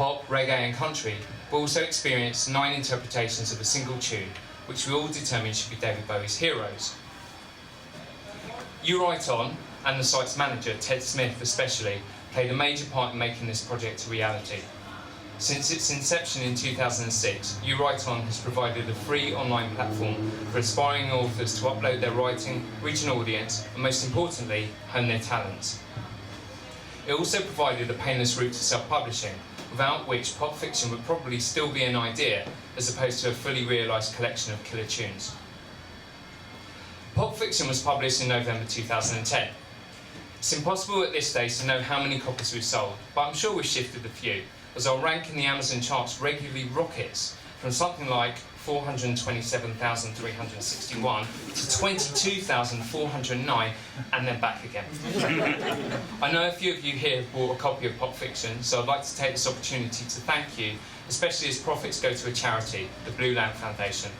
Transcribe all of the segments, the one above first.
pop, reggae and country, but also experienced 9 interpretations of a single tune, which we all determined should be David Bowie's Heroes. You Write On, and the site's manager, Ted Smith especially, played a major part in making this project a reality. Since its inception in 2006, You Write On has provided a free online platform for aspiring authors to upload their writing, reach an audience, and most importantly, hone their talents. It also provided a painless route to self-publishing, without which pop fiction would probably still be an idea, as opposed to a fully realised collection of killer tunes. Pop Fiction was published in November 2010. It's impossible at this stage to know how many copies we've sold, but I'm sure we've shifted a few, as our rank in the Amazon charts regularly rockets from something like 427,361 to 22,409, and then back again. I know a few of you here have bought a copy of Pop Fiction, so I'd like to take this opportunity to thank you, especially as profits go to a charity, the Blue Lamp Foundation.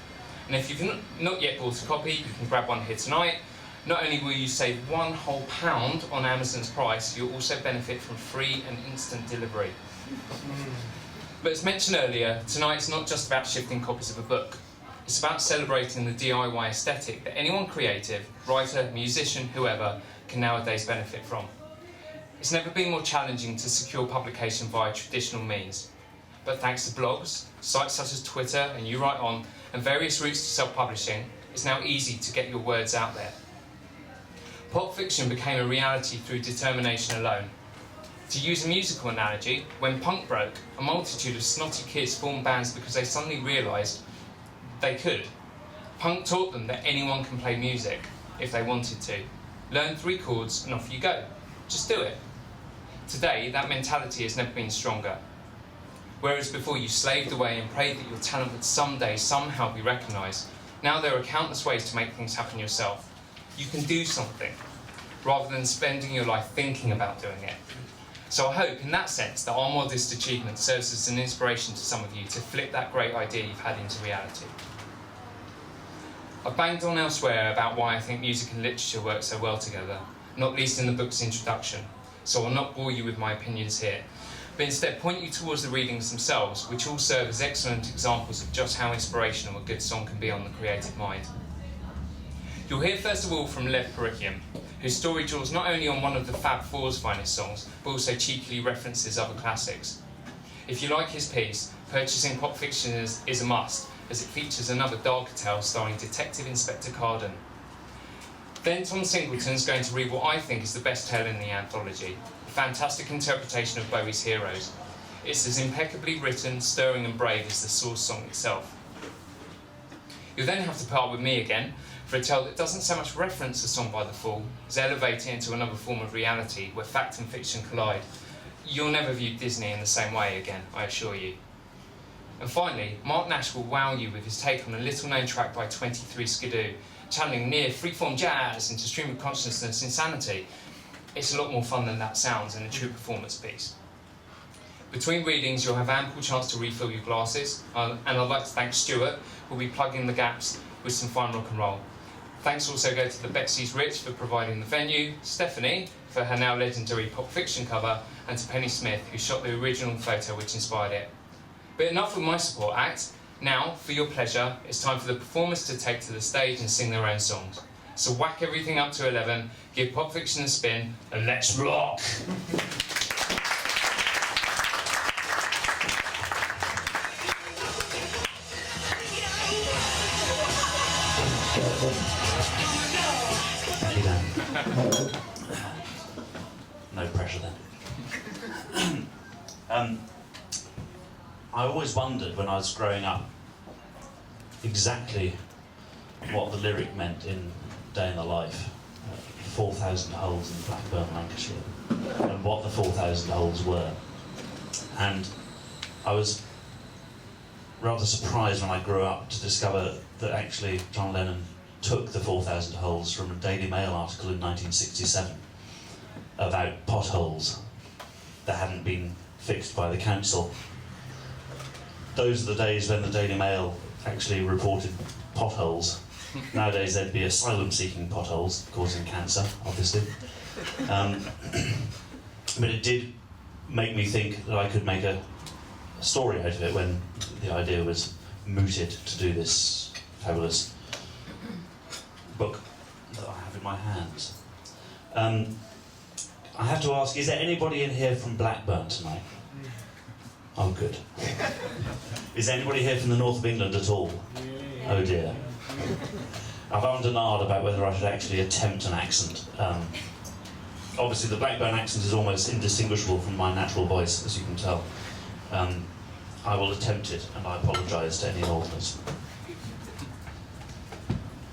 And if you've not yet bought a copy, you can grab one here tonight. Not only will you save £1 whole on Amazon's price, you'll also benefit from free and instant delivery. But as mentioned earlier, tonight's not just about shifting copies of a book. It's about celebrating the DIY aesthetic that anyone creative, writer, musician, whoever, can nowadays benefit from. It's never been more challenging to secure publication via traditional means. But thanks to blogs, sites such as Twitter and You Write On, and various routes to self-publishing, it's now easy to get your words out there. Pop fiction became a reality through determination alone. To use a musical analogy, when punk broke, a multitude of snotty kids formed bands because they suddenly realised they could. Punk taught them that anyone can play music, if they wanted to. Learn 3 chords and off you go. Just do it. Today, that mentality has never been stronger. Whereas before you slaved away and prayed that your talent would someday, somehow be recognised, now there are countless ways to make things happen yourself. You can do something, rather than spending your life thinking about doing it. So I hope, in that sense, that our modest achievement serves as an inspiration to some of you to flip that great idea you've had into reality. I've banged on elsewhere about why I think music and literature work so well together, not least in the book's introduction, so I'll not bore you with my opinions here, but instead point you towards the readings themselves, which all serve as excellent examples of just how inspirational a good song can be on the creative mind. You'll hear first of all from Lev Perikian, whose story draws not only on one of the Fab Four's finest songs, but also cheekily references other classics. If you like his piece, purchasing Pop Fiction is a must, as it features another darker tale starring Detective Inspector Carden. Then Tom Singleton's going to read what I think is the best tale in the anthology, a fantastic interpretation of Bowie's Heroes. It's as impeccably written, stirring and brave as the source song itself. You'll then have to part with me again, for a tale that doesn't so much reference a song by The Fall as elevate it into another form of reality where fact and fiction collide. You'll never view Disney in the same way again, I assure you. And finally, Mark Nash will wow you with his take on a little-known track by 23 Skidoo, channeling near freeform jazz into stream of consciousness insanity. It's a lot more fun than that sounds and a true performance piece. Between readings, you'll have ample chance to refill your glasses, and I'd like to thank Stuart, who'll be plugging the gaps with some fine rock and roll. Thanks also go to the Betsy's Rich for providing the venue, Stephanie for her now legendary Pop Fiction cover, and to Penny Smith, who shot the original photo which inspired it. But enough with my support act. Now, for your pleasure, it's time for the performers to take to the stage and sing their own songs. So whack everything up to 11, give Pop Fiction a spin, and let's rock! No pressure then. I always wondered when I was growing up exactly what the lyric meant in Day in the Life, 4,000 holes in Blackburn, Lancashire, and what the 4,000 holes were. And I was rather surprised when I grew up to discover that actually John Lennon took the 4,000 holes from a Daily Mail article in 1967 about potholes that hadn't been fixed by the council. Those are the days when the Daily Mail actually reported potholes. Nowadays there'd be asylum-seeking potholes causing cancer, obviously. But it did make me think that I could make a story out of it when the idea was mooted to do this fabulous book that I have in my hands. I have to ask, is there anybody in here from Blackburn tonight? Oh, good. Is there anybody here from the north of England at all? Oh dear. I've ummed and ahed about whether I should actually attempt an accent. Obviously the Blackburn accent is almost indistinguishable from my natural voice, as you can tell. I will attempt it, and I apologise to any northerners.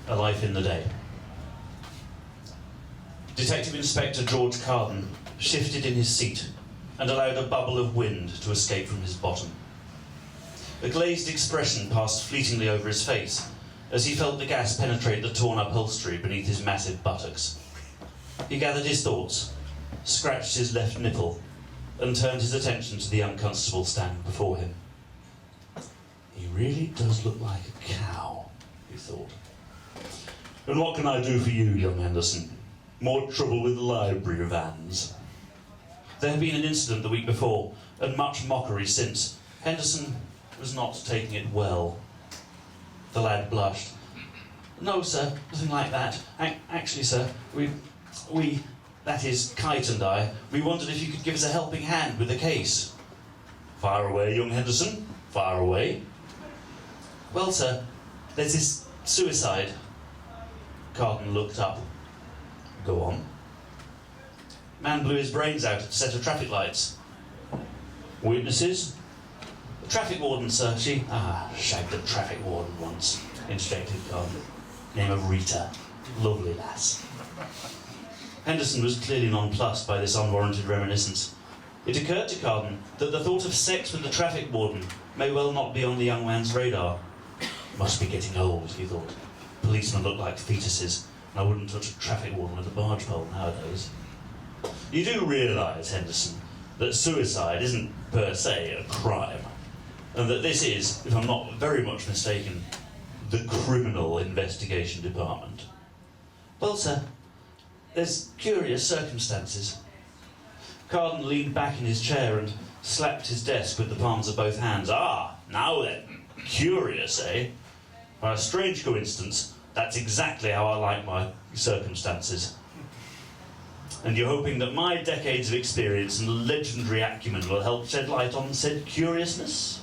A life in the day. Detective Inspector George Carden shifted in his seat and allowed a bubble of wind to escape from his bottom. A glazed expression passed fleetingly over his face as he felt the gas penetrate the torn upholstery beneath his massive buttocks. He gathered his thoughts, scratched his left nipple, and turned his attention to the young constable standing before him. He really does look like a cow, he thought. And what can I do for you, young Henderson? More trouble with the library vans. There had been an incident the week before, and much mockery since. Henderson was not taking it well. The lad blushed. No, sir, nothing like that. Actually, sir, we, that is, Kite and I, we wondered if you could give us a helping hand with the case. Fire away, young Henderson, fire away. Well, sir, there's this suicide. Carden looked up. Go on. Man blew his brains out at a set of traffic lights. Witnesses? The traffic warden, sir. She shagged the traffic warden once, interjected Carden. Name of Rita. Lovely lass. Henderson was clearly nonplussed by this unwarranted reminiscence. It occurred to Carden that the thought of sex with the traffic warden may well not be on the young man's radar. Must be getting old, he thought. Policemen look like fetuses, and I wouldn't touch a traffic warden with a barge pole nowadays. You do realise, Henderson, that suicide isn't per se a crime, and that this is, if I'm not very much mistaken, the Criminal Investigation Department. Well, sir, there's curious circumstances. Carden leaned back in his chair and slapped his desk with the palms of both hands. Ah, now then, curious, eh? By a strange coincidence, that's exactly how I like my circumstances. And you're hoping that my decades of experience and legendary acumen will help shed light on said curiousness?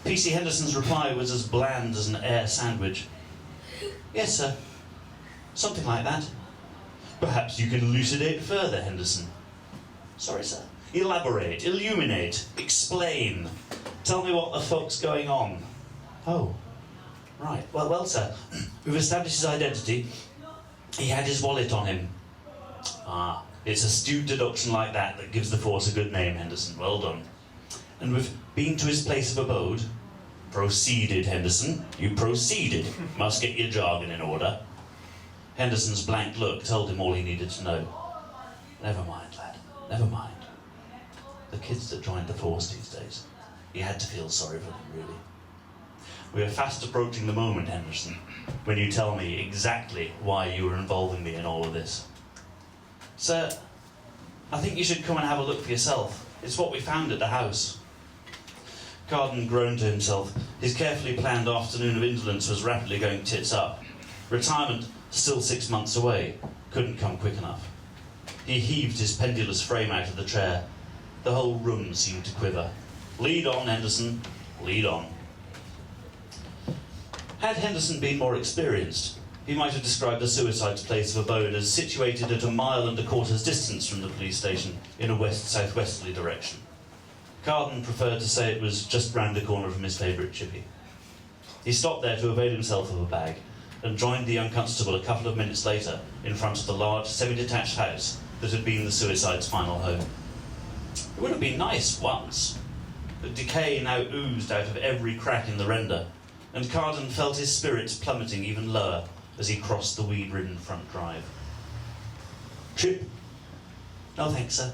P.C. Henderson's reply was as bland as an air sandwich. Yes, sir. Something like that. Perhaps you can elucidate further, Henderson. Sorry, sir. Elaborate, illuminate, explain. Tell me what the fuck's going on. Oh, right. Well, sir, we've established his identity. He had his wallet on him. Ah, it's astute deduction like that that gives the force a good name, Henderson. Well done. And we've been to his place of abode. Proceeded, Henderson. You proceeded. Must get your jargon in order. Henderson's blank look told him all he needed to know. Never mind, lad. Never mind. The kids that joined the force these days. He had to feel sorry for them, really. We are fast approaching the moment, Henderson, when you tell me exactly why you were involving me in all of this. Sir, I think you should come and have a look for yourself. It's what we found at the house. Carden groaned to himself. His carefully planned afternoon of indolence was rapidly going tits up. Retirement, still 6 months away, couldn't come quick enough. He heaved his pendulous frame out of the chair. The whole room seemed to quiver. Lead on, Henderson. Lead on. Had Henderson been more experienced, he might have described the suicide's place of abode as situated at 1.25 miles distance from the police station in a west-southwesterly direction. Carden preferred to say it was just round the corner from his favourite chippy. He stopped there to avail himself of a bag and joined the young constable a couple of minutes later in front of the large semi-detached house that had been the suicide's final home. It would have been nice once, but decay now oozed out of every crack in the render, and Carden felt his spirits plummeting even lower as he crossed the weed-ridden front drive. Chip? No thanks, sir.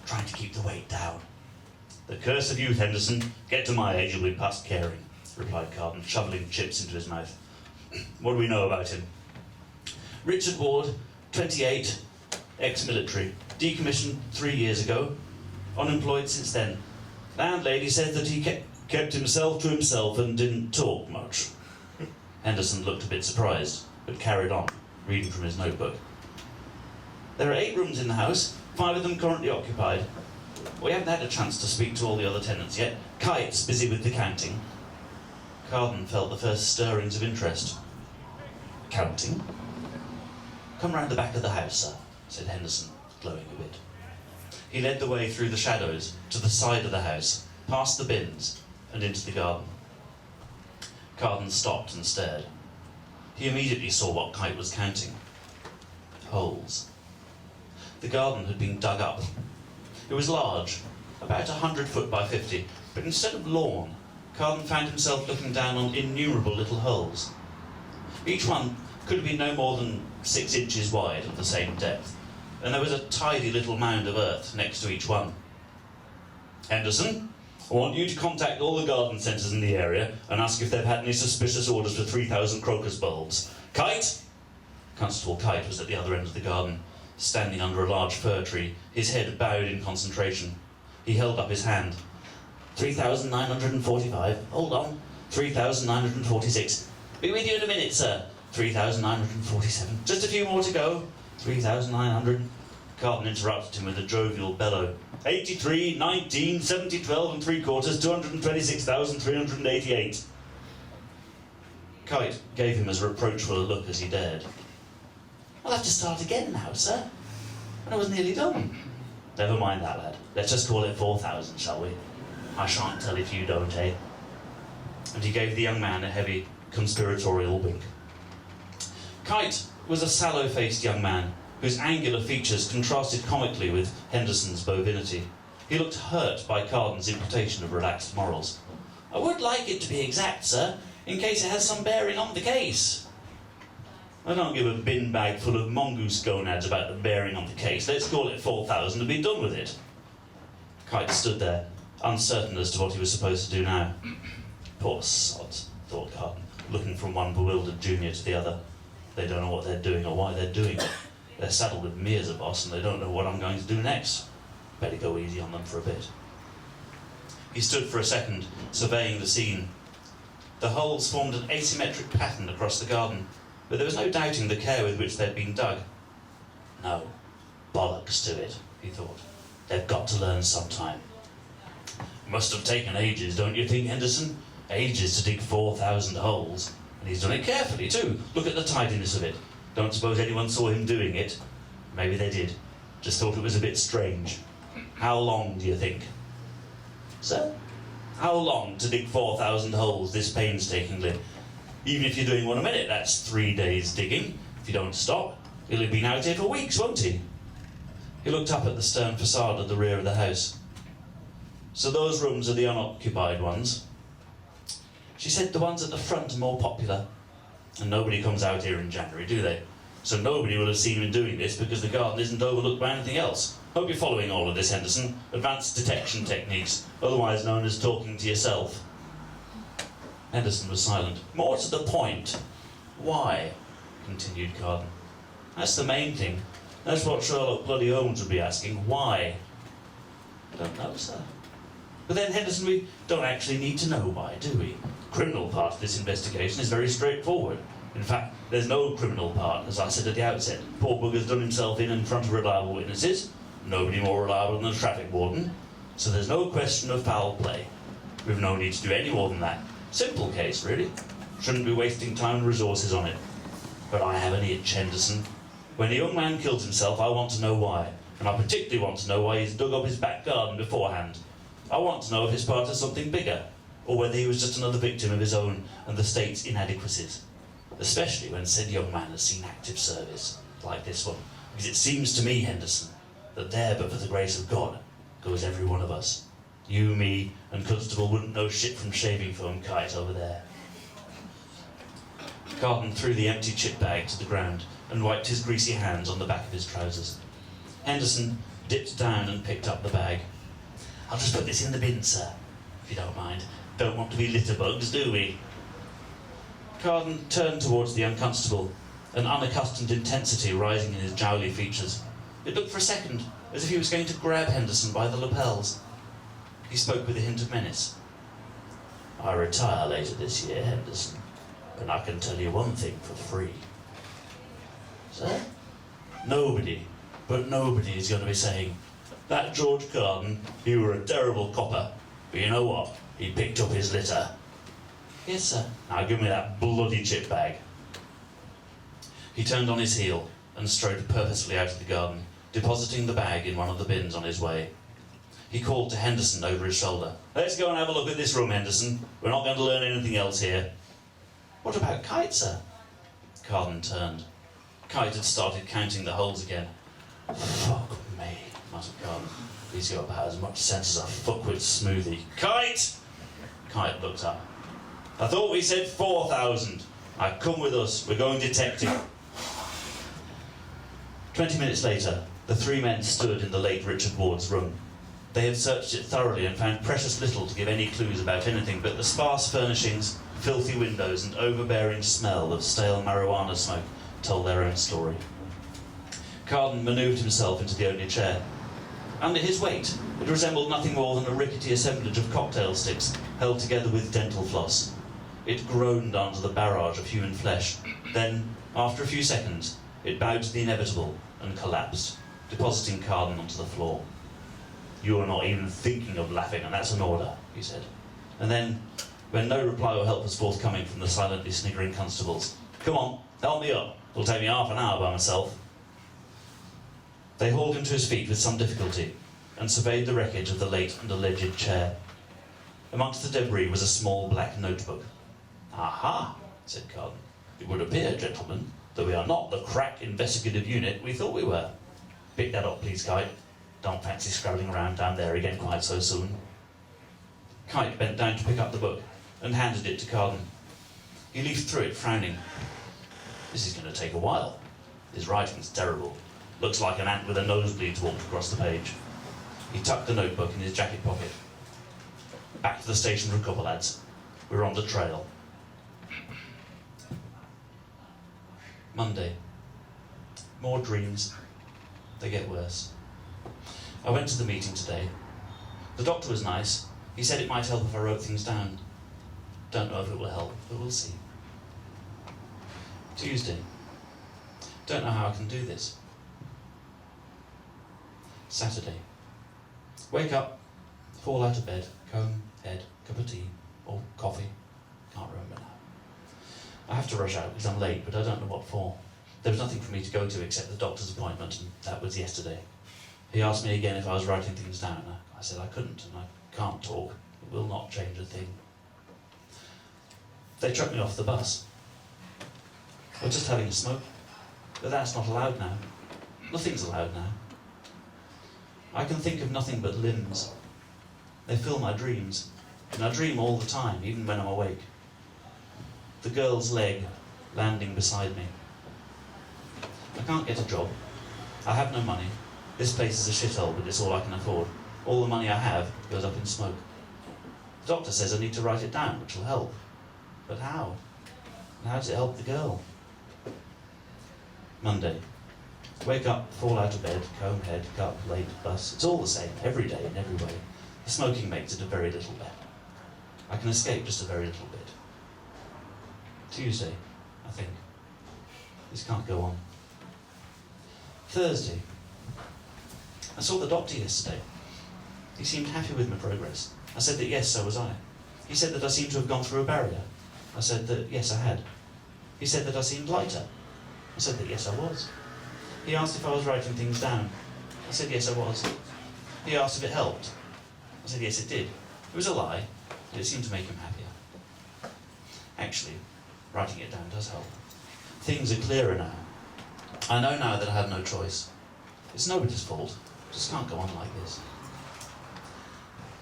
Trying to keep the weight down. The curse of youth, Henderson. Get to my age, you'll be past caring, replied Carden, shoveling chips into his mouth. What do we know about him? Richard Ward, 28, ex-military, decommissioned 3 years ago, unemployed since then. Landlady said that he kept himself to himself and didn't talk much. Henderson looked a bit surprised, but carried on, reading from his notebook. There are 8 rooms in the house, 5 of them currently occupied. We haven't had a chance to speak to all the other tenants yet. Kite's busy with the counting. Carden felt the first stirrings of interest. Counting? Come round the back of the house, sir, said Henderson, glowing a bit. He led the way through the shadows to the side of the house, past the bins, and into the garden. Carden stopped and stared. He immediately saw what Kite was counting. Holes. The garden had been dug up. It was large, about 100 foot by 50, but instead of lawn, Carden found himself looking down on innumerable little holes. Each one could have been no more than 6 inches wide at the same depth, and there was a tidy little mound of earth next to each one. Henderson, I want you to contact all the garden centres in the area and ask if they've had any suspicious orders for 3,000 crocus bulbs. Kite! Constable Kite was at the other end of the garden, standing under a large fir tree, his head bowed in concentration. He held up his hand. 3,945. Hold on. 3,946. Be with you in a minute, sir. 3,947. Just a few more to go. 3,900. Carden interrupted him with a jovial bellow. 83, 19, 70, 12 and 3/4, 226,388. Kite gave him as reproachful a look as he dared. I'll have to start again now, sir. I was nearly done. Never mind that, lad. Let's just call it 4,000, shall we? I shan't tell if you don't, eh? And he gave the young man a heavy, conspiratorial wink. Kite was a sallow-faced young man whose angular features contrasted comically with Henderson's bovinity. He looked hurt by Carden's imputation of relaxed morals. I would like it to be exact, sir, in case it has some bearing on the case. I don't give a bin bag full of mongoose gonads about the bearing on the case. Let's call it 4,000 and be done with it. Kite stood there, uncertain as to what he was supposed to do now. Poor sods, thought Carden, looking from one bewildered junior to the other. They don't know what they're doing or why they're doing it. They're saddled with me as a boss and they don't know what I'm going to do next. Better go easy on them for a bit. He stood for a second, surveying the scene. The holes formed an asymmetric pattern across the garden, but there was no doubting the care with which they'd been dug. No, bollocks to it, he thought. They've got to learn sometime. Must have taken ages, don't you think, Henderson? Ages to dig 4,000 holes. And he's done it carefully, too. Look at the tidiness of it. Don't suppose anyone saw him doing it. Maybe they did. Just thought it was a bit strange. How long, do you think? Sir? How long to dig 4,000 holes this painstakingly? Even if you're doing one a minute, that's 3 days digging. If you don't stop, he'll have been out here for weeks, won't he? He looked up at the stone facade at the rear of the house. So those rooms are the unoccupied ones? She said the ones at the front are more popular. And nobody comes out here in January, do they? So nobody will have seen him doing this because the garden isn't overlooked by anything else. Hope you're following all of this, Henderson. Advanced detection techniques, otherwise known as talking to yourself. Henderson was silent. More to the point. Why? Continued Carden. That's the main thing. That's what Sherlock bloody Holmes would be asking. Why? I don't know, sir. But then, Henderson, we don't actually need to know why, do we? The criminal part of this investigation is very straightforward. In fact, there's no criminal part, as I said at the outset. Poor bugger's done himself in front of reliable witnesses. Nobody more reliable than the traffic warden. So there's no question of foul play. We've no need to do any more than that. Simple case, really. Shouldn't be wasting time and resources on it. But I have an itch, Henderson. When a young man kills himself, I want to know why. And I particularly want to know why he's dug up his back garden beforehand. I want to know if he's part of something bigger, or whether he was just another victim of his own and the state's inadequacies. Especially when said young man has seen active service, like this one. Because it seems to me, Henderson, that there, but for the grace of God, goes every one of us. You, me, and Constable wouldn't know shit from shaving foam, Kite, over there. Carden threw the empty chip bag to the ground and wiped his greasy hands on the back of his trousers. Henderson dipped down and picked up the bag. I'll just put this in the bin, sir, if you don't mind. Don't want to be litterbugs, do we? Carden turned towards the young constable, an unaccustomed intensity rising in his jowly features. It looked for a second as if he was going to grab Henderson by the lapels. He spoke with a hint of menace. I retire later this year, Henderson, and I can tell you one thing for free. Sir? Nobody is going to be saying, that George Carden, he were a terrible copper, but you know what? He picked up his litter. Yes, sir. Now give me that bloody chip bag. He turned on his heel and strode purposefully out of the garden, depositing the bag in one of the bins on his way. He called to Henderson over his shoulder. Let's go and have a look at this room, Henderson. We're not going to learn anything else here. What about Kite, sir? Carden turned. Kite had started counting the holes again. Fuck me, muttered Carden. He's got about as much sense as a fuckwit smoothie. Kite! Kite looked up. I thought we said 4,000. Now come with us. We're going detective. 20 minutes later, the three men stood in the late Richard Ward's room. They had searched it thoroughly and found precious little to give any clues about anything but the sparse furnishings, filthy windows and overbearing smell of stale marijuana smoke told their own story. Carden manoeuvred himself into the only chair. Under his weight, it resembled nothing more than a rickety assemblage of cocktail sticks held together with dental floss. It groaned under the barrage of human flesh. Then, after a few seconds, it bowed to the inevitable and collapsed, depositing Carden onto the floor. You are not even thinking of laughing, and that's an order, he said. And then, when no reply or help was forthcoming from the silently sniggering constables, come on, help me up. It'll take me half an hour by myself. They hauled him to his feet with some difficulty and surveyed the wreckage of the late and alleged chair. Amongst the debris was a small black notebook. Aha, said Carden. It would appear, gentlemen, that we are not the crack investigative unit we thought we were. Pick that up, please, Kite. Don't fancy scrabbling around down there again quite so soon. Kite bent down to pick up the book and handed it to Carden. He leafed through it, frowning. This is going to take a while. His writing's terrible. Looks like an ant with a nosebleed walked across the page. He tucked the notebook in his jacket pocket. Back to the station for a couple, lads. We're on the trail. Monday. More dreams. They get worse. I went to the meeting today. The doctor was nice. He said it might help if I wrote things down. Don't know if it will help, but we'll see. Tuesday. Don't know how I can do this. Saturday. Wake up, fall out of bed, comb, head, cup of tea, or coffee. Can't remember now. I have to rush out because I'm late, but I don't know what for. There was nothing for me to go to except the doctor's appointment, and that was yesterday. He asked me again if I was writing things down. I said I couldn't, and I can't talk. It will not change a thing. They trucked me off the bus. I was just having a smoke, but that's not allowed now. Nothing's allowed now. I can think of nothing but limbs. They fill my dreams, and I dream all the time, even when I'm awake. The girl's leg landing beside me. I can't get a job. I have no money. This place is a shithole, but it's all I can afford. All the money I have goes up in smoke. The doctor says I need to write it down, which will help. But how? And how does it help the girl? Monday. Wake up, fall out of bed, comb, head, cup, late, bus. It's all the same, every day, in every way. The smoking makes it a very little better. I can escape just a very little bit. Tuesday, I think. This can't go on. Thursday. I saw the doctor yesterday. He seemed happy with my progress. I said that yes, so was I. He said that I seemed to have gone through a barrier. I said that yes, I had. He said that I seemed lighter. I said that yes, I was. He asked if I was writing things down. I said yes, I was. He asked if it helped. I said yes, it did. It was a lie, but it seemed to make him happier. Actually, writing it down does help. Things are clearer now. I know now that I have no choice. It's nobody's fault. I just can't go on like this.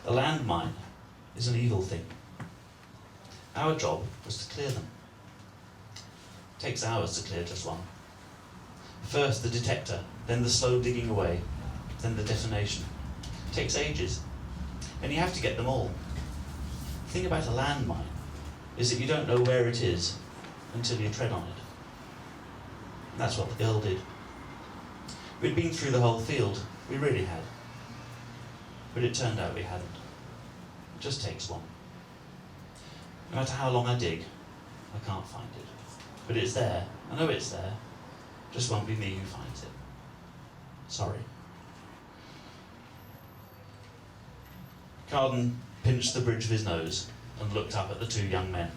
A landmine is an evil thing. Our job was to clear them. It takes hours to clear just one. First the detector, then the slow digging away, then the detonation. It takes ages, and you have to get them all. The thing about a landmine is that you don't know where it is until you tread on it. And that's what the girl did. We'd been through the whole field, we really had. But it turned out we hadn't. It just takes one. No matter how long I dig, I can't find it. But it's there. I know it's there. Just won't be me who finds it. Sorry. Carden pinched the bridge of his nose and looked up at the two young men.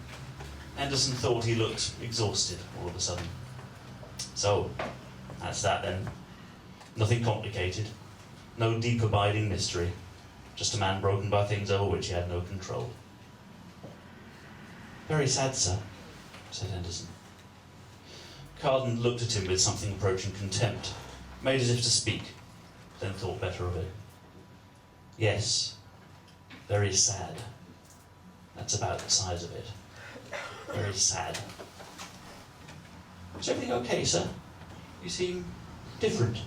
Henderson thought he looked exhausted all of a sudden. So, that's that then. Nothing complicated. No deep abiding mystery. Just a man broken by things over which he had no control. Very sad, sir, said Henderson. Carden looked at him with something approaching contempt, made as if to speak, then thought better of it. Yes, very sad. That's about the size of it. Very sad. Is everything okay, sir? You seem different.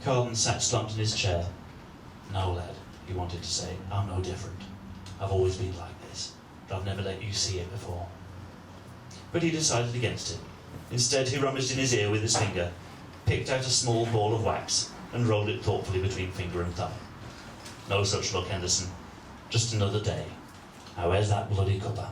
Carden sat slumped in his chair. No, lad, he wanted to say, I'm no different. I've always been like this, but I've never let you see it before. But he decided against it. Instead, he rummaged in his ear with his finger, picked out a small ball of wax, and rolled it thoughtfully between finger and thumb. No such luck, Henderson. Just another day. Now, where's that bloody cuppa?